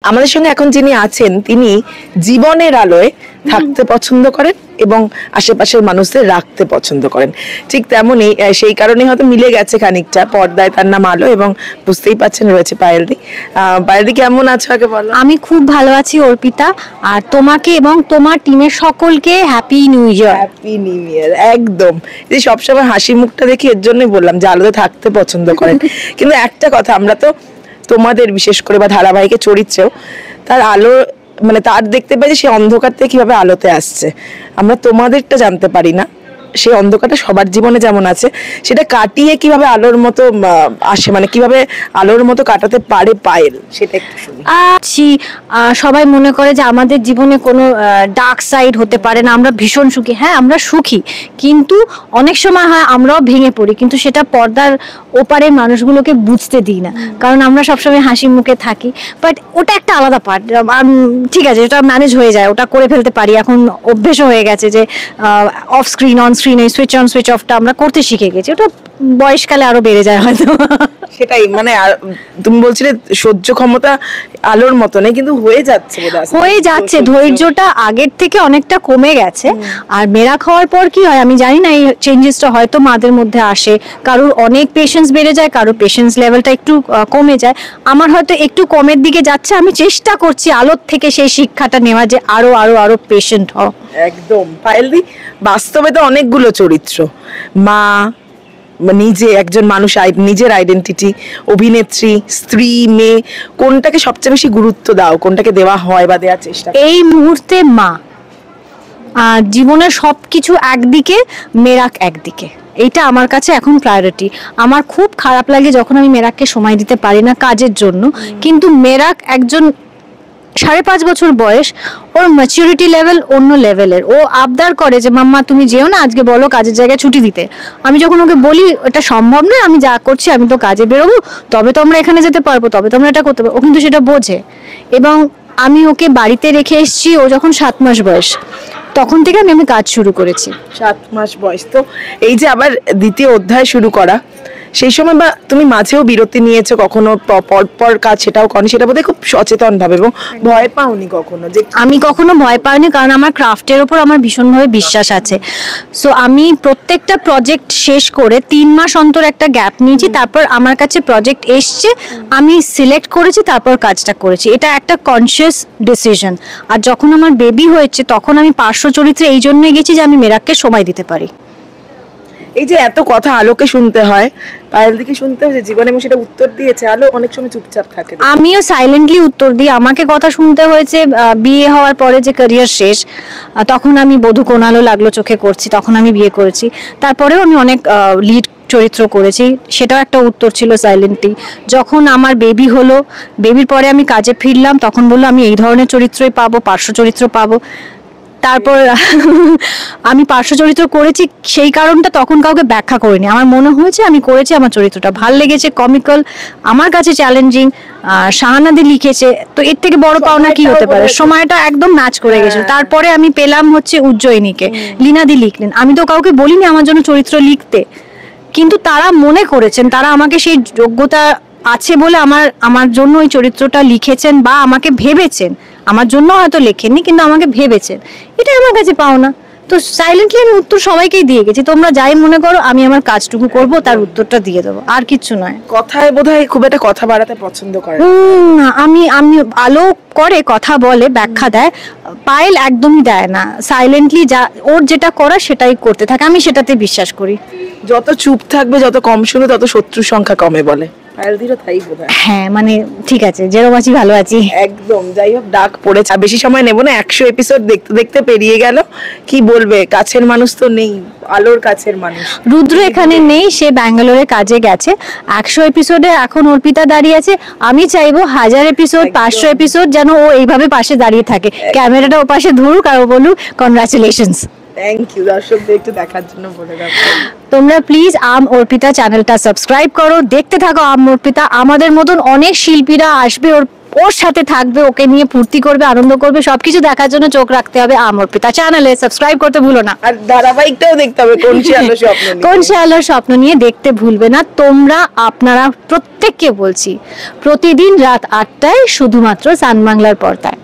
আমাদের সঙ্গে এখন যিনি আছেন তিনি জীবনের আলোয় থাকতে পছন্দ করেন এবং আশেপাশের মানুষদের রাখতে পছন্দ করেন। ঠিক তেমনই সেই কারণে হয়তো মিলে গেছে খানিকটা, পর্দায় তার নাম আলো এবং বুঝতেই পাচ্ছেন রয়েছে পায়েলদি। পায়েলদি কেমন আছো আগে বলো? আমি খুব ভালো আছি অর্পিতা, আর তোমাকে এবং তোমার টিমের সকলকে happy new year. Happy new year. একদম, যে সবসময় হাসি মুখটা দেখি এর জন্যই বললাম যে আলোতে থাকতে পছন্দ করেন। কিন্তু একটা কথা, আমরা তো তোমাদের বিশেষ করে বা ধারাবাহিকের চরিত্রেও তার আলো মানে তার দেখতে পাই যে সে অন্ধকার থেকে কিভাবে আলোতে আসছে, আমরা তোমাদেরটা জানতে পারি না। সেই অন্ধকারটা সবার জীবনে যেমন আছে, সেটা কাটিয়ে কিভাবে আলোর মতো আসে, মানে কিভাবে আলোর মতো কাটাতে পারে পায়েল, সেটা একটু শুনি। সবাই মনে করে যে আমাদের জীবনে কোনো ডার্ক সাইড হতে পারে না, আমরা ভীষণ সুখী। হ্যাঁ, আমরা সুখী, কিন্তু অনেক সময় হয় আমরাও ভেঙে পড়ি, কিন্তু সেটা পর্দার ওপারের মানুষগুলোকে বুঝতে দিই না, কারণ আমরা সবসময় হাসি মুখে থাকি। বাট ওটা একটা আলাদা পার্ট, ঠিক আছে, ওটা ম্যানেজ হয়ে যায়, ওটা করে ফেলতে পারি। এখন অভ্যেসও হয়ে গেছে যে অফ স্ক্রিন অন স্ক্রিন এই সুইচ অন সুইচ অফটা আমরা করতে শিখে গেছি। ওটা বয়সকালে আরো বেড়ে যায় হয়তো। সেটাই, মানে তুমি বলছিলে সহ্য ক্ষমতা আলোর মতো নেই, কিন্তু হয়ে যাচ্ছে ধৈর্যটা আগের থেকে অনেকটা কমে গেছে। আর মেরা খাওয়ার পর কি হয় আমি জানি না, এই চেঞ্জেসটা হয়তো মাদের মধ্যে আসে, কারোর অনেক পেশেন্স বেড়ে যায়, কারোর পেশেন্স লেভেলটা একটু কমে যায়। আমার হয়তো একটু কমের দিকে যাচ্ছে, আমি চেষ্টা করছি আলোর থেকে সেই শিক্ষাটা নেওয়া, যে আরো আরো আরো পেশেন্ট হও। একদম পায়েলদি, বাস্তবে তো অনেকগুলো চরিত্র, মা, নিজে একজন মানুষ, নিজের আইডেন্টিটি, অভিনেত্রী, স্ত্রী, মেয়ে, কোনটাকে সবচেয়ে বেশি গুরুত্ব দাও, কোনটাকে দেওয়া হয় বা দেওয়ার চেষ্টা? এই মুহূর্তে মা, জীবনের সবকিছু একদিকে, মেরাক একদিকে, এইটা আমার কাছে এখন প্রায়োরিটি। আমার খুব খারাপ লাগে যখন আমি মেরাককে সময় দিতে পারি না কাজের জন্য, কিন্তু মেরাক একজন 5.5 বছর বয়স, ওর ম্যাচুরিটি লেভেল অন্য লেভেলের। ও আবদার করে যে মাম্মা তুমি যেও না, আজকে বলো কাজের জায়গায় ছুটি দিতে। আমি যখন ওকে বলি এটা সম্ভব নয়, আমি যা করছি আমি তো কাজে বেরোবো, তবে তো আমরা এখানে যেতে পারবো, তবে তো আমরা এটা করতে পারবো, ও কিন্তু সেটা বোঝে। এবং আমি ওকে বাড়িতে রেখে এসেছি, ও যখন 7 মাস বয়স, তখন থেকে আমি কাজ শুরু করেছি। 7 মাস বয়স, তো এই যে আবার দ্বিতীয় অধ্যায় শুরু করা, সেই সময় বা তুমি মাঝেও বিরতি নিয়েছো কখনো, পর কাজ সেটাও করনি, সেটা বোধহয় খুব সচেতন ভাবে, এবং ভয় পাওনি কখনো? যে আমি কখনো ভয় পাইনি, কারণ আমার ক্রাফটের ওপর আমার ভীষণভাবে বিশ্বাস আছে। সো আমি প্রত্যেকটা প্রজেক্ট শেষ করে 3 মাস অন্তর একটা গ্যাপ নিয়েছি, তারপর আমার কাছে প্রজেক্ট এসছে, আমি সিলেক্ট করেছি, তারপর কাজটা করেছি। এটা একটা কনসিয়াস ডিসিশন। আর যখন আমার বেবি হয়েছে তখন আমি পার্শ্ব চরিত্রে এই জন্যই গেছি যে আমি মেরাককে সময় দিতে পারি। এই যে এত কথা আলোকে শুনতে হয়, পায়েলদিকে শুনতে হয় যে জীবনে, এবং সেটা উত্তর দিয়েছে আলো, অনেক সময় চুপচাপ থাকে, আমিও সাইলেন্টলি উত্তর দিই। আমাকে কথা শুনতে হয়েছে বিয়ে হওয়ার পরে, যে ক্যারিয়ার শেষ, তখন আমি বধূ কোনালো লাগলো চোখে করছি, তখন আমি বিয়ে করেছি। তারপরেও আমি অনেক লিড চরিত্র করেছি, সেটাও একটা উত্তর ছিল সাইলেন্টলি। যখন আমার বেবি হলো, বেবির পরে আমি কাজে ফিরলাম, তখন বললো আমি এই ধরনের চরিত্রই পাবো, পার্শ্ব চরিত্র পাবো। তারপর আমি পার্শ্ব চরিত্র করেছি, সেই কারণটা তখন কাউকে ব্যাখ্যা করিনি, আমার মনে হয়েছে আমি করেছি, আমার চরিত্রটা ভাল লেগেছে, কমিক্যাল, আমার কাছে চ্যালেঞ্জিং। শাহানাদি লিখেছে, তো এর থেকে বড় পাওনা কি হতে পারে? সময়টা একদম ম্যাচ করে গেছিল। তারপরে আমি পেলাম হচ্ছে উজ্জয়িনীকে, লীনাদি লিখলেন। আমি তো কাউকে বলিনি আমার জন্য চরিত্র লিখতে, কিন্তু তারা মনে করেছেন, তারা আমাকে সেই যোগ্যতা আছে বলে আমার জন্য ওই চরিত্রটা লিখেছেন, বা আমাকে ভেবেছেন। আমার জন্য হয়তো লেখেননি, কিন্তু আমাকে ভেবেছেন, এটাই আমার কাছে পাওনা। তো সাইলেন্টলি আমি উত্তর সবাইকেই দিয়ে গেছি, তোমরা যাই মনে করো, আমি আমার কাজটুকু করব, তার উত্তরটা দিয়ে দেবো, আর কিচ্ছু নয়। কথায় বোধহয় খুব একটা কথা বাড়াতে পছন্দ করে আমি আলো করে কথা বলে, ব্যাখ্যা দেয়, পায়েল একদমই দেয় না, সাইলেন্টলি যা ওর যেটা করা সেটাই করতে থাকে, আমি সেটাতে বিশ্বাস করি। যত চুপ থাকবে, যত কম শুনবে, তত শত্রুর সংখ্যা কমে বলে, পায়েলদিরও তাই বোধহয়। হ্যাঁ, মানে ঠিক আছে, যেরকম আছি ভালো আছি। একদম, যাই হোক, ডাক পড়েছে, বেশি সময় নেব না, 100 এপিসোড দেখতে দেখতে পেরিয়ে গেল। কি বলবে, কাছের মানুষ তো নেই, আলোর কাছের মানুষ রুদ্র এখানে নেই, সে ব্যাঙ্গালোরে কাজে গেছে। 100 এপিসোডে এখন অর্পিতা দাঁড়িয়ে আছে, আমি চাইবো 1000 এপিসোড, 500 এপিসোড যেন ও এইভাবে পাশে দাঁড়িয়ে থাকে, ক্যামেরাটা ও পাশে ধরুক, আর ও বলুক কনগ্রাচুলেশনস। Thank you. দর্শকদের একটু দেখার জন্য বলে দাও, তোমরা প্লিজ আম অর্পিতা চ্যানেলটা সাবস্ক্রাইব করো, দেখতে থাকো আম অর্পিতা। আমাদের মতন অনেক শিল্পীরা আসবে ওর ওর সাথে থাকবে, ওকে নিয়ে ফুর্তি করবে, আনন্দ করবে, সবকিছু দেখার জন্য চোখ রাখতে হবে অমর্পিতা চ্যানেলে। সাবস্ক্রাইব করতে ভুলো না, আর ধারাবাহিকটাও দেখতে হবে কোন সে আলো স্বপ্ন নিয়ে। কোন সে আলোর স্বপ্ন নিয়ে দেখতে ভুলবে না তোমরা। আপনারা প্রত্যেককে বলছি প্রতিদিন রাত 8টায় শুধুমাত্র সান বাংলার পর্দায়।